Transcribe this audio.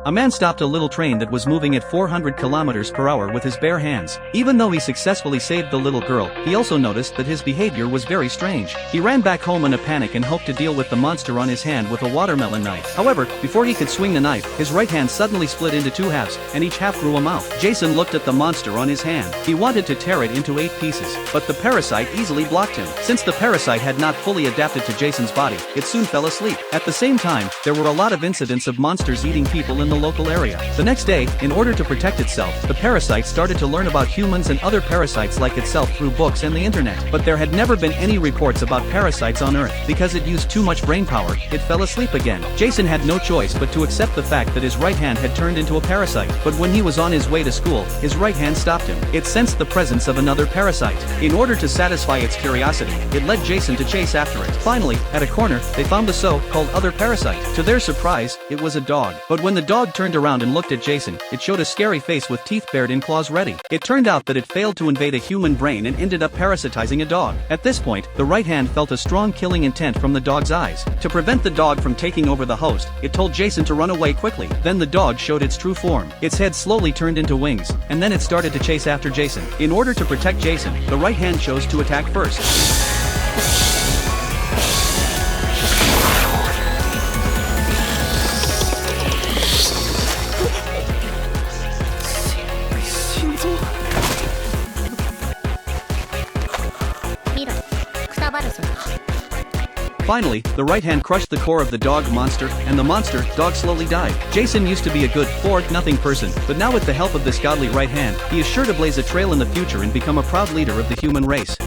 A man stopped a little train that was moving at 400 kilometers per hour with his bare hands. Even though he successfully saved the little girl, he also noticed that his behavior was very strange. He ran back home in a panic and hoped to deal with the monster on his hand with a watermelon knife. However, before he could swing the knife, his right hand suddenly split into two halves, and each half grew a mouth. Jason looked at the monster on his hand. He wanted to tear it into 8 pieces, but the parasite easily blocked him. Since the parasite had not fully adapted to Jason's body, it soon fell asleep. At the same time, there were a lot of incidents of monsters eating people in the local area. The next day, in order to protect itself, the parasite started to learn about humans and other parasites like itself through books and the internet. But there had never been any reports about parasites on Earth. Because it used too much brain power, it fell asleep again. Jason had no choice but to accept the fact that his right hand had turned into a parasite. But when he was on his way to school, his right hand stopped him. It sensed the presence of another parasite. In order to satisfy its curiosity, it led Jason to chase after it. Finally, at a corner, they found the so-called other parasite. To their surprise, it was a dog. But when the dog turned around and looked at Jason, it showed a scary face with teeth bared in claws ready. It turned out that it failed to invade a human brain and ended up parasitizing a dog. At this point, the right hand felt a strong killing intent from the dog's eyes. To prevent the dog from taking over the host, it told Jason to run away quickly. Then the dog showed its true form. Its head slowly turned into wings, and then it started to chase after Jason. In order to protect Jason, the right hand chose to attack first. Finally, the right hand crushed the core of the dog monster, and the monster dog slowly died. Jason used to be a good 4-0 person, but now with the help of this godly right hand, he is sure to blaze a trail in the future and become a proud leader of the human race.